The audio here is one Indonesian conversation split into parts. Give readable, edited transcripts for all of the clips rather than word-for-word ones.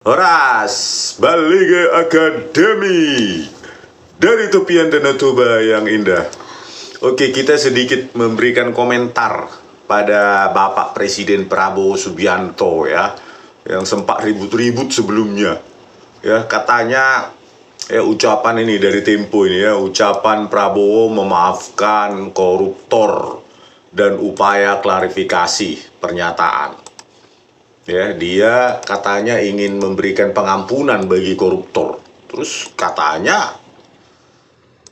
Horas, Balige Academy dari tepian Danau Toba yang indah. Oke, kita sedikit memberikan komentar pada Bapak Presiden Prabowo Subianto ya, yang sempat ribut-ribut sebelumnya. Ya, katanya ucapan ini dari Tempo ini ya, ucapan Prabowo memaafkan koruptor dan upaya klarifikasi pernyataan. Ya, dia katanya ingin memberikan pengampunan bagi koruptor. Terus katanya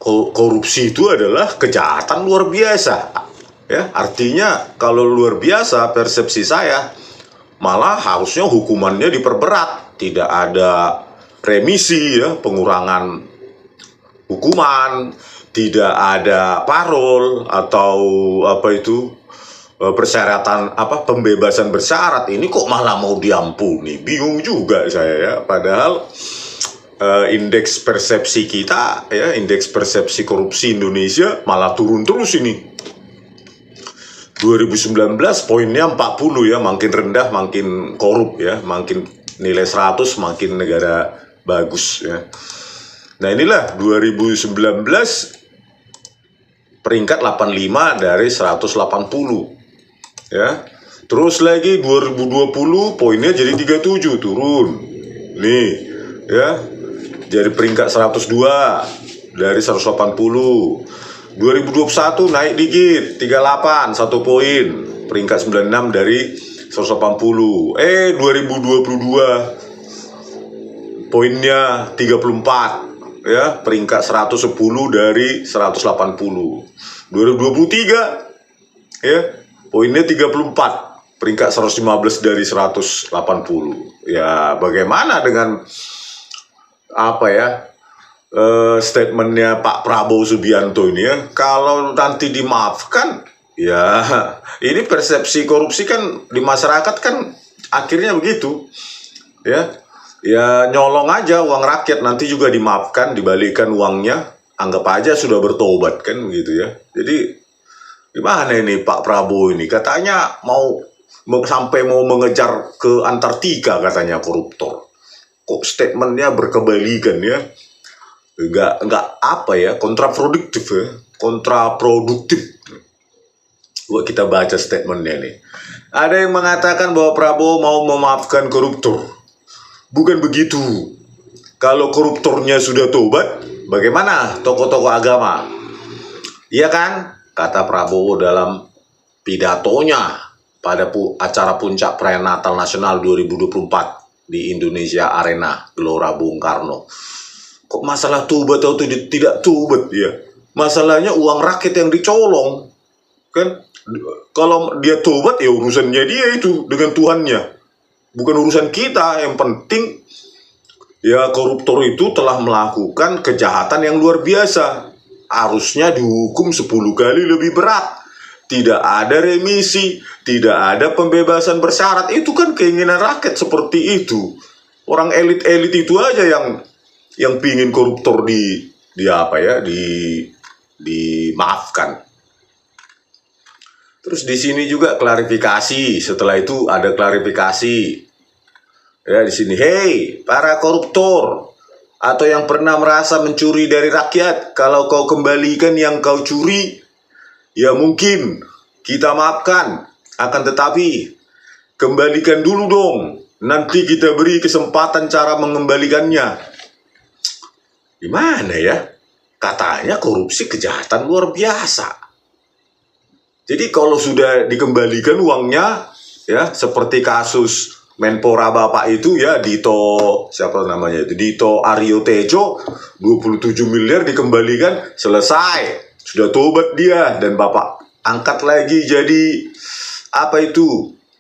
korupsi itu adalah kejahatan luar biasa. Ya, artinya kalau luar biasa persepsi saya, malah harusnya hukumannya diperberat, tidak ada remisi ya, pengurangan hukuman, tidak ada parol atau persyaratan pembebasan bersyarat. Ini kok malah mau diampuni, bingung juga saya ya. Padahal indeks persepsi kita ya, indeks persepsi korupsi Indonesia malah turun terus ini. 2019 poinnya 40 ya, makin rendah makin korup ya, makin nilai 100 makin negara bagus ya. Nah inilah 2019 peringkat 85 dari 180 ya. Terus lagi 2020 poinnya jadi 37, turun. Nih ya. Jadi peringkat 102 dari 180. 2021 naik dikit 38, 1 poin. Peringkat 96 dari 180. 2022 poinnya 34 ya, peringkat 110 dari 180. 2023 ya, poinnya 34, peringkat 115 dari 180. Ya, bagaimana dengan statementnya Pak Prabowo Subianto ini ya? Kalau nanti dimaafkan, ya ini persepsi korupsi kan di masyarakat kan akhirnya begitu ya. Ya nyolong aja uang rakyat, nanti juga dimaafkan, dibalikan uangnya, anggap aja sudah bertobat kan begitu ya. Jadi gimana ini Pak Prabowo ini, katanya sampai mau mengejar ke Antartika katanya koruptor. Kok statementnya berkebalikan ya, nggak kontraproduktif ya, kontraproduktif. Buat kita baca statementnya nih, ada yang mengatakan bahwa Prabowo mau memaafkan koruptor. Bukan begitu. Kalau koruptornya sudah tobat, bagaimana tokoh-tokoh agama? Iya kan, kata Prabowo dalam pidatonya pada acara puncak perayaan Natal Nasional 2024 di Indonesia Arena Gelora Bung Karno. Kok masalah tobat atau tidak tobat ya? Masalahnya uang rakyat yang dicolong. Kan kalau dia tobat ya urusannya dia itu dengan Tuhannya, bukan urusan kita. Yang penting ya, koruptor itu telah melakukan kejahatan yang luar biasa, harusnya dihukum 10 kali lebih berat. Tidak ada remisi, tidak ada pembebasan bersyarat. Itu kan keinginan rakyat seperti itu. Orang elit-elit itu aja yang pingin koruptor dimaafkan. Terus di sini juga klarifikasi. Setelah itu ada klarifikasi ya di sini. Hei, para koruptor atau yang pernah merasa mencuri dari rakyat, kalau kau kembalikan yang kau curi, ya mungkin kita maafkan. Akan tetapi kembalikan dulu dong. Nanti kita beri kesempatan cara mengembalikannya. Gimana ya? Katanya korupsi kejahatan luar biasa. Jadi kalau sudah dikembalikan uangnya ya, seperti kasus Menpora Bapak itu ya, Dito, siapa namanya itu, Dito Aryo Tejo, 27 miliar dikembalikan, selesai. Sudah tobat dia dan Bapak angkat lagi jadi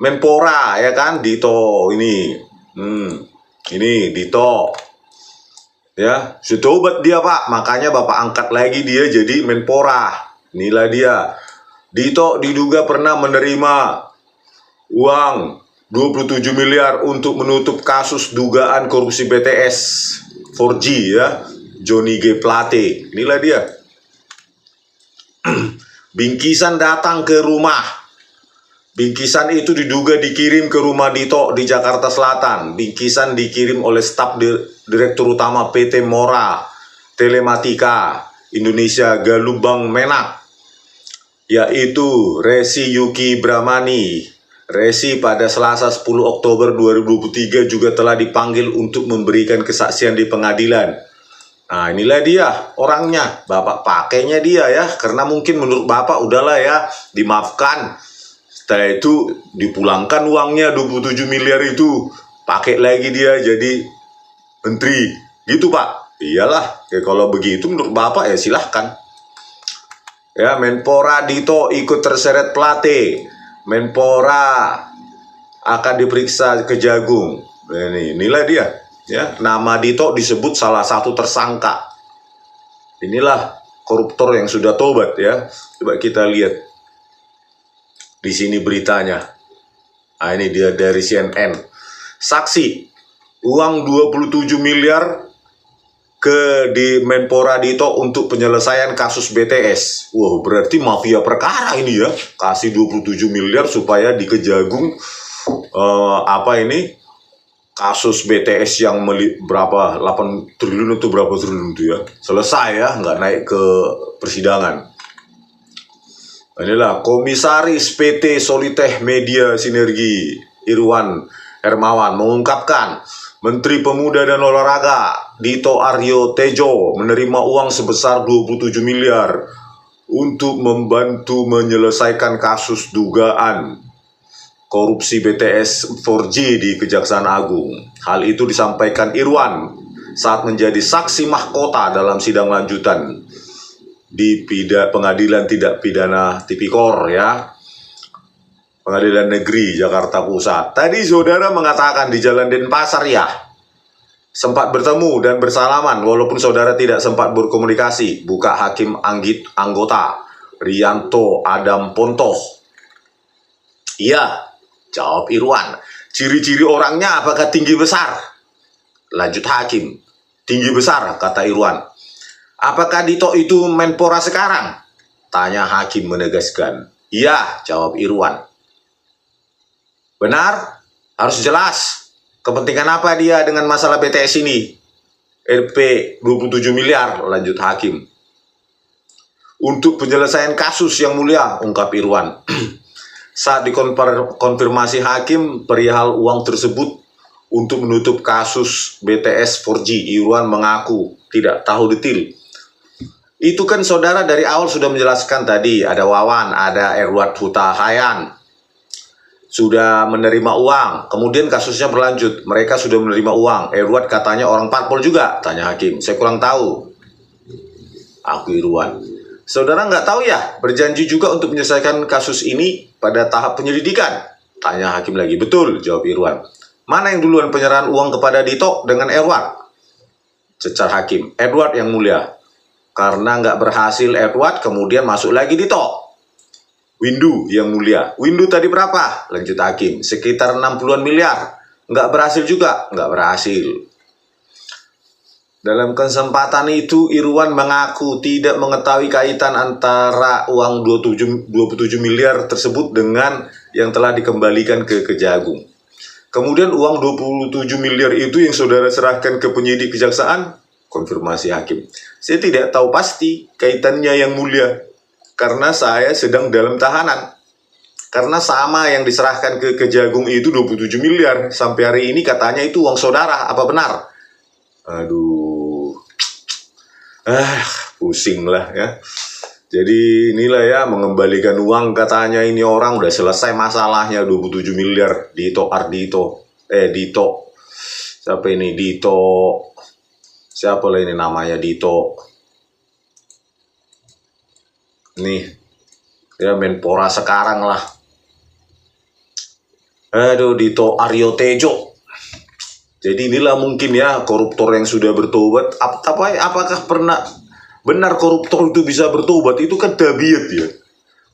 Menpora ya kan, Dito ini. Ini Dito. Ya, sudah tobat dia Pak, makanya Bapak angkat lagi dia jadi Menpora. Inilah dia. Dito diduga pernah menerima uang 27 miliar untuk menutup kasus dugaan korupsi BTS 4G ya, Johnny G. Plate. Inilah dia. Bingkisan datang ke rumah Bingkisan itu diduga dikirim ke rumah Dito di Jakarta Selatan. Bingkisan dikirim oleh staf Direktur Utama PT Mora Telematika Indonesia Galubang Menak, yaitu Resi Yuki Bramani. Resi pada Selasa 10 Oktober 2023 juga telah dipanggil untuk memberikan kesaksian di pengadilan. Nah, inilah dia orangnya. Bapak pakainya dia ya, karena mungkin menurut Bapak udahlah ya, dimaafkan. Setelah itu dipulangkan uangnya 27 miliar itu, pakai lagi dia jadi menteri. Gitu Pak. Iyalah, ya kalau begitu menurut Bapak ya silahkan. Ya, Menpora Dito ikut terseret Plate. Menpora akan diperiksa Kejagung. Inilah dia. Ya, nama Dito disebut salah satu tersangka. Inilah koruptor yang sudah tobat ya. Coba kita lihat di sini beritanya. Nah, ini dia dari CNN. Saksi, uang 27 miliar di Menpora Dito untuk penyelesaian kasus BTS. Wah, berarti mafia perkara ini ya. Kasih 27 miliar supaya di Kejagung kasus BTS yang berapa 8 triliun atau berapa triliun itu ya. Selesai ya, nggak naik ke persidangan. Inilah Komisaris PT Solitech Media Sinergi Irwan Hermawan mengungkapkan Menteri Pemuda dan Olahraga Dito Aryo Tejo menerima uang sebesar 27 miliar untuk membantu menyelesaikan kasus dugaan korupsi BTS 4G di Kejaksaan Agung. Hal itu disampaikan Irwan saat menjadi saksi mahkota dalam sidang lanjutan di Pengadilan Tidak Pidana Tipikor ya, Pengadilan Negeri Jakarta Pusat. Tadi saudara mengatakan di Jalan Denpasar ya, sempat bertemu dan bersalaman walaupun saudara tidak sempat berkomunikasi. Buka Hakim anggota Rianto Adam Pontoh. Iya, jawab Irwan. Ciri-ciri orangnya apakah tinggi besar? Lanjut Hakim. Tinggi besar, kata Irwan. Apakah Dito itu Menpora sekarang? Tanya Hakim menegaskan. Iya, jawab Irwan. Benar? Harus jelas. Kepentingan apa dia dengan masalah BTS ini? Rp 27 miliar, lanjut Hakim. Untuk penyelesaian kasus yang mulia, ungkap Irwan. Saat dikonfirmasi Hakim perihal uang tersebut untuk menutup kasus BTS 4G, Irwan mengaku tidak tahu detail. Itu kan saudara dari awal sudah menjelaskan tadi, ada Wawan, ada Edward Huta Hayan. Sudah menerima uang, kemudian kasusnya berlanjut, mereka sudah menerima uang. Edward katanya orang parpol juga, tanya Hakim. Saya kurang tahu. Aku Irwan. Saudara nggak tahu ya, berjanji juga untuk menyelesaikan kasus ini pada tahap penyelidikan? Tanya Hakim lagi. Betul, jawab Irwan. Mana yang duluan penyerahan uang kepada Dito dengan Edward? Cecar Hakim. Edward yang mulia. Karena nggak berhasil Edward, kemudian masuk lagi Dito. Windu yang mulia. Windu tadi berapa? Lanjut Hakim. Sekitar 60-an miliar. Nggak berhasil juga? Nggak berhasil. Dalam kesempatan itu, Irwan mengaku tidak mengetahui kaitan antara uang 27 miliar tersebut dengan yang telah dikembalikan ke Kejagung. Kemudian uang 27 miliar itu yang saudara serahkan ke penyidik kejaksaan? Konfirmasi Hakim. Saya tidak tahu pasti kaitannya yang mulia, karena saya sedang dalam tahanan. Karena sama yang diserahkan ke Kejagung itu 27 miliar. Sampai hari ini katanya itu uang saudara, apa benar? Aduh. Pusing lah ya. Jadi inilah ya, mengembalikan uang katanya ini orang udah selesai masalahnya 27 miliar. Dito Ardito. Dito. Siapa ini? Dito. Siapa lah ini namanya Dito? Nih, ya Menpora sekarang lah. Aduh, Dito Aryo Tejo. Jadi inilah mungkin ya koruptor yang sudah bertobat. Apakah pernah benar koruptor itu bisa bertobat? Itu kan tabiat ya.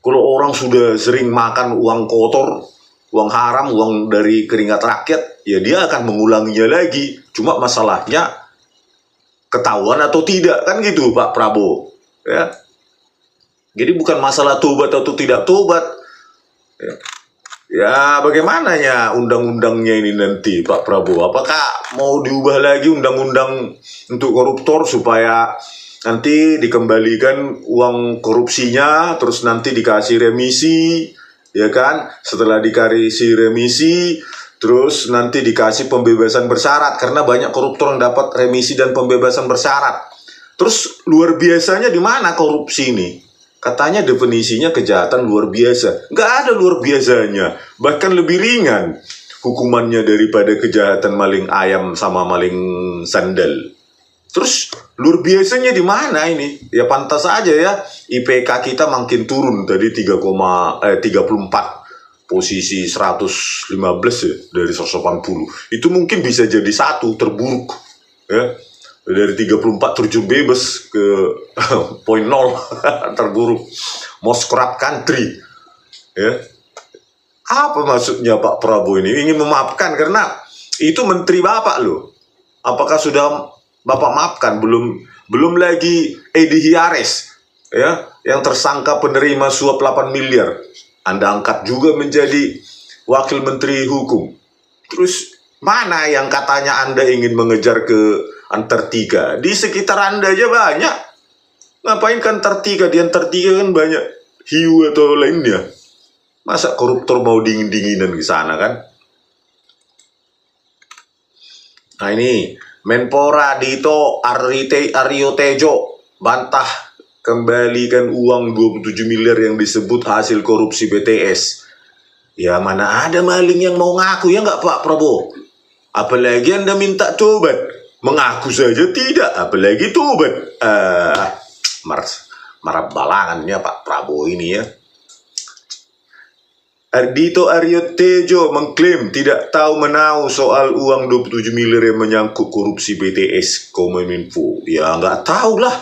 Kalau orang sudah sering makan uang kotor, uang haram, uang dari keringat rakyat, ya dia akan mengulanginya lagi. Cuma masalahnya ketahuan atau tidak, kan gitu Pak Prabowo ya. Jadi bukan masalah tobat atau tidak tobat ya. Ya, bagaimananya undang-undangnya ini nanti, Pak Prabowo? Apakah mau diubah lagi undang-undang untuk koruptor supaya nanti dikembalikan uang korupsinya, terus nanti dikasih remisi, ya kan? Setelah dikasih remisi, terus nanti dikasih pembebasan bersyarat, karena banyak koruptor yang dapat remisi dan pembebasan bersyarat. Terus luar biasanya di mana korupsi ini? Katanya definisinya kejahatan luar biasa. Nggak ada luar biasanya. Bahkan lebih ringan hukumannya daripada kejahatan maling ayam sama maling sandal. Terus luar biasanya di mana ini? Ya pantas saja ya IPK kita makin turun tadi 34 posisi 115 ya dari 180. Itu mungkin bisa jadi satu terburuk ya. Dari 34 terjun bebas ke poin 0 terburuk, most corrupt country ya. Apa maksudnya Pak Prabowo ini ingin memaafkan? Karena itu menteri Bapak loh. Apakah sudah Bapak maafkan? Belum lagi Edi Hiares ya, yang tersangka penerima suap 8 miliar Anda angkat juga menjadi wakil menteri hukum. Terus mana yang katanya Anda ingin mengejar ke Antartika? Di sekitar Anda aja banyak. Ngapain ke Antartika? Di Antartika kan banyak hiu atau lainnya. Masa koruptor mau dingin-dinginan ke sana kan? Nah ini Menpora Dito Aryo Tejo bantah kembalikan uang 27 miliar yang disebut hasil korupsi BTS. Ya mana ada maling yang mau ngaku ya nggak Pak Prabowo? Apalagi Anda minta tobat. Mengaku saja tidak, apalagi tobat. Marah balangannya Pak Prabowo ini ya. Dito Aryo Tejo mengklaim tidak tahu menahu soal uang 27 miliar yang menyangkut korupsi BTS Kominfo. Ya nggak tahu lah.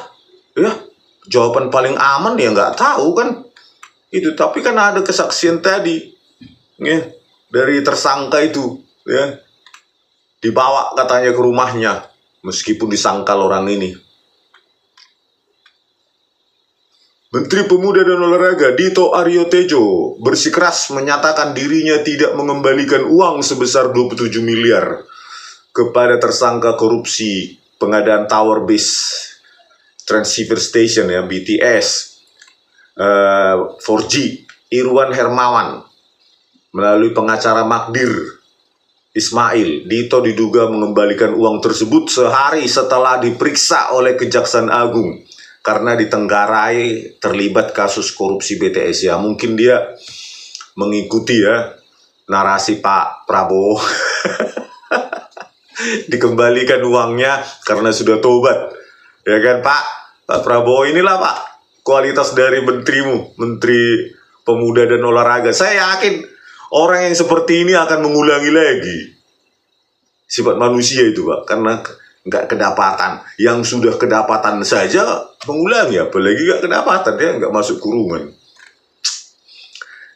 Ya, jawaban paling aman ya nggak tahu kan. Itu tapi kan ada kesaksian tadi ya, dari tersangka itu ya. Dibawa katanya ke rumahnya. Meskipun disangkal orang ini. Menteri Pemuda dan Olahraga Dito Aryo Tejo bersikeras menyatakan dirinya tidak mengembalikan uang sebesar 27 miliar kepada tersangka korupsi pengadaan tower base transceiver station ya BTS 4G Irwan Hermawan melalui pengacara Magdir Ismail. Dito diduga mengembalikan uang tersebut sehari setelah diperiksa oleh Kejaksaan Agung karena ditenggarai terlibat kasus korupsi BTS ya. Mungkin dia mengikuti ya narasi Pak Prabowo. Dikembalikan uangnya karena sudah tobat. Ya kan Pak Prabowo, inilah Pak kualitas dari menterimu, Menteri Pemuda dan Olahraga. Saya yakin orang yang seperti ini akan mengulangi lagi sifat manusia itu Pak, karena nggak kedapatan. Yang sudah kedapatan saja mengulangi, apalagi nggak kedapatan, dia nggak masuk kurungan.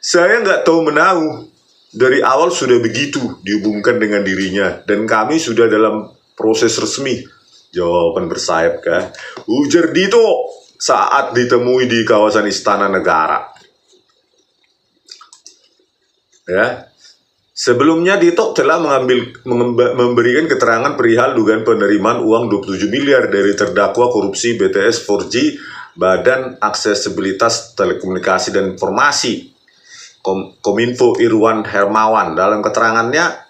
Saya nggak tahu menahu, dari awal sudah begitu dihubungkan dengan dirinya, dan kami sudah dalam proses resmi. Jawaban bersayap kan, ujar Dito saat ditemui di kawasan Istana Negara. Ya, sebelumnya Dito telah memberikan keterangan perihal dugaan penerimaan uang 27 miliar dari terdakwa korupsi BTS 4G Badan Aksesibilitas Telekomunikasi dan Informasi Kominfo Irwan Hermawan. Dalam keterangannya,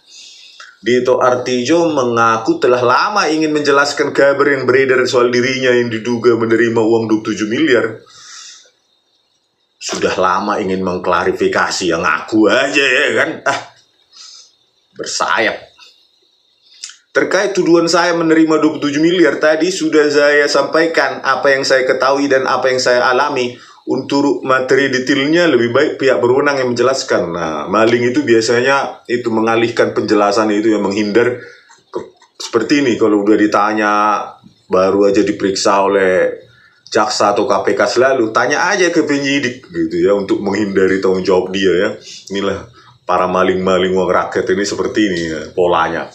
Dito Artijo mengaku telah lama ingin menjelaskan kabar yang beredar soal dirinya yang diduga menerima uang 27 miliar. Sudah lama ingin mengklarifikasi, yang ngaku aja ya kan. Bersayap. Terkait tuduhan saya menerima 27 miliar tadi sudah saya sampaikan apa yang saya ketahui dan apa yang saya alami. Untuk materi detailnya lebih baik pihak berwenang yang menjelaskan. Nah, maling itu biasanya itu mengalihkan penjelasan itu, yang menghindar. Seperti ini, kalau udah ditanya baru aja diperiksa oleh jaksa atau KPK, selalu tanya aja ke penyidik gitu ya, untuk menghindari tanggung jawab dia ya. Inilah para maling-maling uang rakyat ini seperti ini ya, polanya.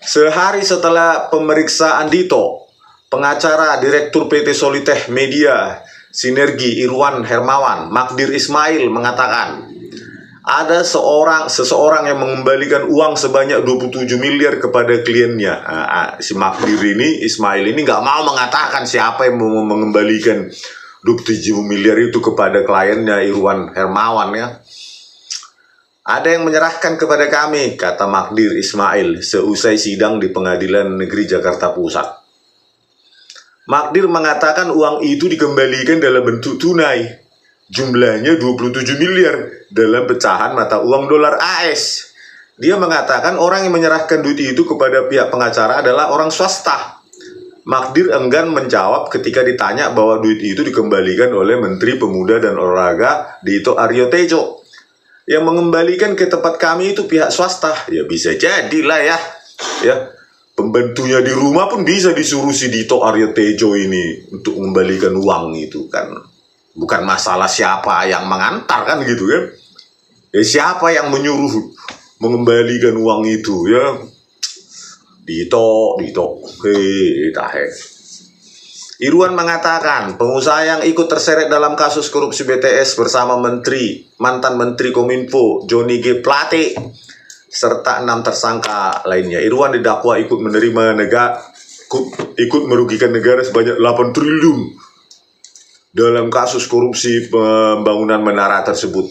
Sehari setelah pemeriksaan Dito, pengacara Direktur PT Solitech Media Sinergi Irwan Hermawan Magdir Ismail mengatakan ada seseorang yang mengembalikan uang sebanyak 27 miliar kepada kliennya. Si Magdir ini, Ismail ini nggak mau mengatakan siapa yang mau mengembalikan 27 miliar itu kepada kliennya, Irwan Hermawan ya. Ada yang menyerahkan kepada kami, kata Magdir Ismail seusai sidang di Pengadilan Negeri Jakarta Pusat. Magdir mengatakan uang itu dikembalikan dalam bentuk tunai. Jumlahnya 27 miliar dalam pecahan mata uang dolar AS. Dia mengatakan orang yang menyerahkan duit itu kepada pihak pengacara adalah orang swasta. Magdir enggan menjawab ketika ditanya bahwa duit itu dikembalikan oleh Menteri Pemuda dan Olahraga Dito Aryo Tejo. Yang mengembalikan ke tempat kami itu pihak swasta. Ya bisa jadilah ya. Pembantunya di rumah pun bisa disuruh si Dito Aryo Tejo ini untuk mengembalikan uang itu kan. Bukan masalah siapa yang mengantar kan gitu kan. Ya siapa yang menyuruh mengembalikan uang itu ya. Dito. Irwan mengatakan pengusaha yang ikut terseret dalam kasus korupsi BTS bersama mantan Menteri Kominfo Johnny G. Plate serta 6 tersangka lainnya. Irwan didakwa ikut merugikan negara sebanyak 8 triliun dalam kasus korupsi pembangunan menara tersebut.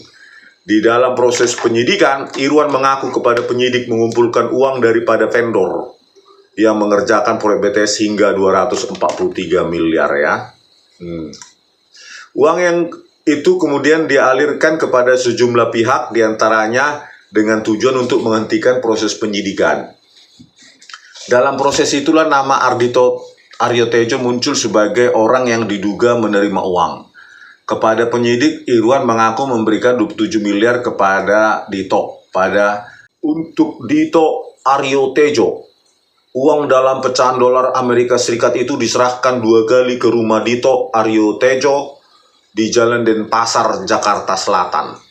Di dalam proses penyidikan, Irwan mengaku kepada penyidik mengumpulkan uang daripada vendor yang mengerjakan proyek BTS hingga 243 miliar ya. Uang yang itu kemudian dialirkan kepada sejumlah pihak, diantaranya dengan tujuan untuk menghentikan proses penyidikan. Dalam proses itulah nama Ardhito Aryo Tejo muncul sebagai orang yang diduga menerima uang. Kepada penyidik, Irwan mengaku memberikan 27 miliar kepada Dito. Untuk Dito Aryo Tejo, uang dalam pecahan dolar Amerika Serikat itu diserahkan 2 kali ke rumah Dito Aryo Tejo di Jalan Denpasar, Jakarta Selatan.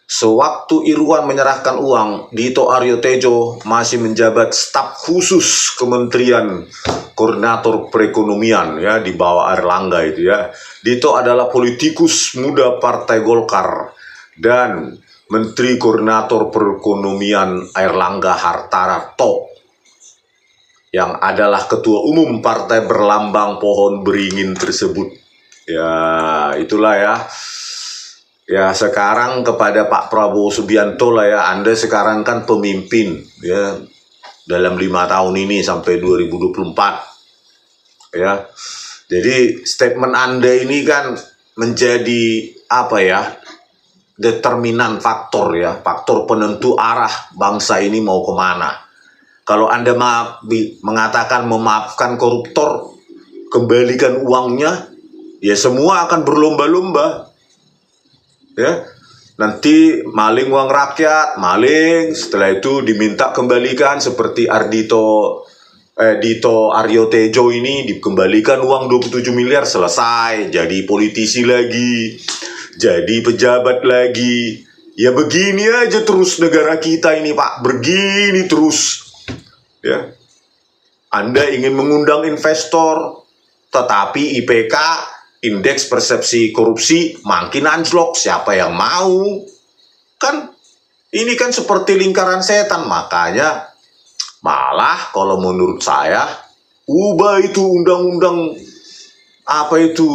Sewaktu Irwan menyerahkan uang, Dito Aryo Tejo masih menjabat staf khusus Kementerian Koordinator Perekonomian ya di bawah Airlangga itu ya. Dito adalah politikus muda Partai Golkar dan Menteri Koordinator Perekonomian Airlangga Hartarto yang adalah ketua umum partai berlambang pohon beringin tersebut. Ya, itulah ya. Ya sekarang kepada Pak Prabowo Subianto lah ya, Anda sekarang kan pemimpin ya dalam 5 tahun ini sampai 2024 ya. Jadi statement Anda ini kan menjadi apa ya, determinan faktor ya, faktor penentu arah bangsa ini mau kemana. Kalau Anda mengatakan memaafkan koruptor, kembalikan uangnya, ya semua akan berlomba-lomba. Ya, nanti maling uang rakyat, setelah itu diminta kembalikan seperti Dito Aryo Tejo ini dikembalikan uang 27 miliar, selesai, jadi politisi lagi, jadi pejabat lagi. Ya begini aja terus negara kita ini Pak, begini terus. Ya, Anda ingin mengundang investor, tetapi IPK Indeks persepsi korupsi makin anjlok, siapa yang mau? Kan ini kan seperti lingkaran setan, makanya malah kalau menurut saya ubah itu undang-undang apa itu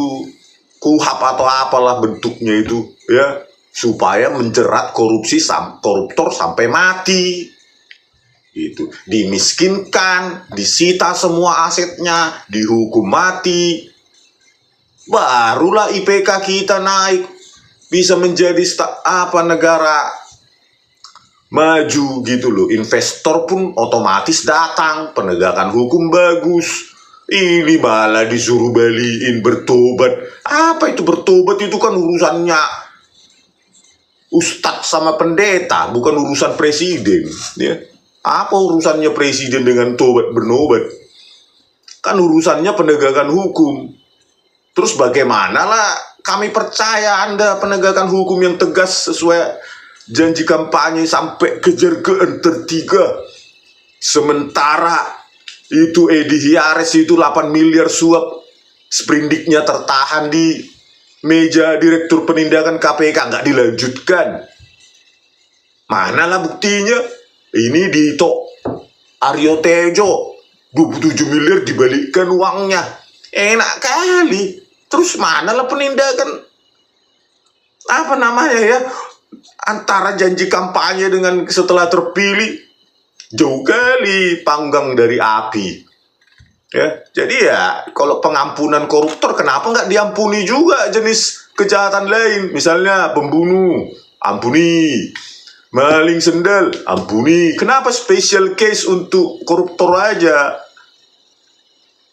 KUHP atau apalah bentuknya itu ya, supaya menjerat koruptor sampai mati. Itu dimiskinkan, disita semua asetnya, dihukum mati. Barulah IPK kita naik, bisa menjadi negara maju gitu loh. Investor pun otomatis datang, penegakan hukum bagus. Ini malah disuruh baliin bertobat. Apa itu bertobat? Itu kan urusannya ustadz sama pendeta, bukan urusan presiden ya. Apa urusannya presiden dengan tobat bernobat? Kan urusannya penegakan hukum. Terus bagaimana lah kami percaya Anda penegakan hukum yang tegas sesuai janji kampanye sampai kejar ke Antartika. Sementara itu Edi Hiares itu 8 miliar suap sprindiknya tertahan di meja direktur penindakan KPK nggak dilanjutkan? Manalah buktinya? Ini Dito Aryo Tejo 27 miliar dibalikkan uangnya. Enak kali. Terus manalah penindakan apa namanya ya, antara janji kampanye dengan setelah terpilih? Jauh kali panggang dari api. Ya, jadi ya kalau pengampunan koruptor, kenapa nggak diampuni juga jenis kejahatan lain? Misalnya pembunuh, ampuni. Maling sendal, ampuni. Kenapa special case untuk koruptor aja?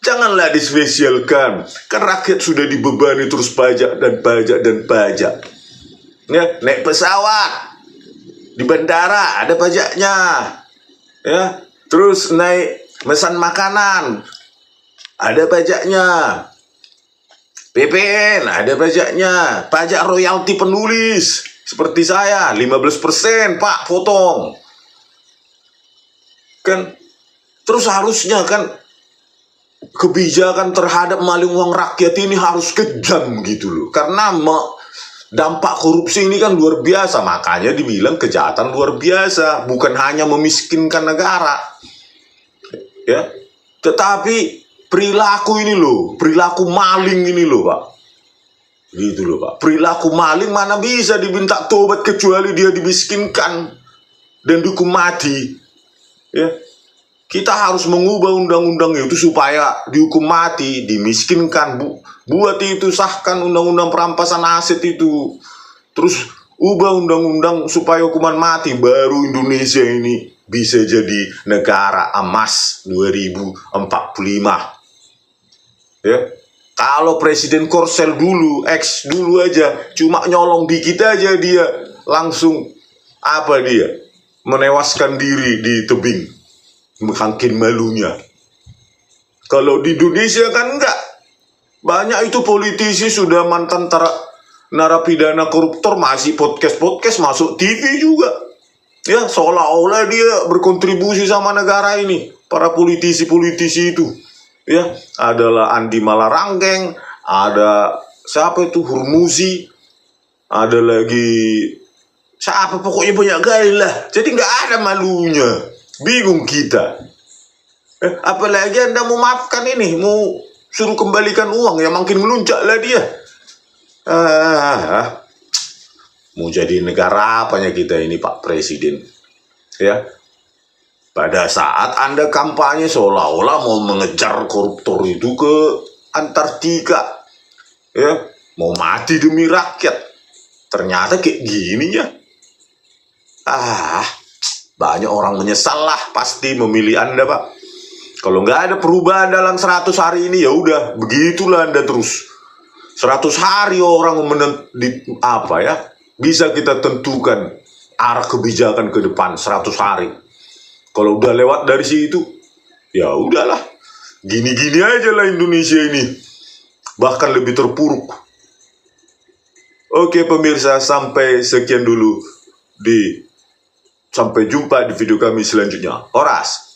Janganlah dispesialkan. Kan rakyat sudah dibebani terus pajak dan pajak dan pajak. Ya, naik pesawat di bandara ada pajaknya. Ya, terus naik mesan makanan ada pajaknya. PPN ada pajaknya. Pajak royalti penulis seperti saya 15% Pak potong. Kan terus harusnya kan kebijakan terhadap maling uang rakyat ini harus kejam gitu loh. Karena dampak korupsi ini kan luar biasa, makanya dibilang kejahatan luar biasa, bukan hanya memiskinkan negara. Ya, tetapi perilaku ini loh, perilaku maling ini loh Pak. Gitu loh Pak. Perilaku maling mana bisa diminta tobat kecuali dia dimiskinkan dan dihukum mati. Ya. Kita harus mengubah undang-undang itu supaya dihukum mati, dimiskinkan. Buat itu, sahkan undang-undang perampasan aset itu. Terus ubah undang-undang supaya hukuman mati, baru Indonesia ini bisa jadi negara emas 2045. Ya, kalau Presiden Korsel dulu, dulu aja, cuma nyolong dikit aja dia langsung menewaskan diri di tebing, mengangkin malunya. Kalau di Indonesia kan enggak, banyak itu politisi sudah mantan narapidana koruptor masih podcast masuk TV juga, ya seolah-olah dia berkontribusi sama negara ini. Para politisi itu. Ya, adalah Andi Malarangkeng, ada siapa itu Hurmuzi, ada lagi siapa, pokoknya banyak kali lah. Jadi nggak ada malunya, bingung kita. Apalagi Anda mau maafkan ini, mau suruh kembalikan uang, ya makin melunjak lah dia. Mau jadi negara apanya kita ini Pak Presiden? Ya. Pada saat Anda kampanye seolah-olah mau mengejar koruptor itu ke Antartika, ya, mau mati demi rakyat. Ternyata kayak gini ya. Banyak orang menyesal lah pasti memilih Anda Pak. Kalau nggak ada perubahan dalam 100 hari ini, ya udah begitulah Anda terus. 100 hari orang bisa kita tentukan arah kebijakan ke depan 100 hari. Kalau udah lewat dari situ, ya udahlah. Gini-gini aja lah Indonesia ini. Bahkan lebih terpuruk. Oke pemirsa, sampai sekian dulu. Sampai jumpa di video kami selanjutnya. Horas.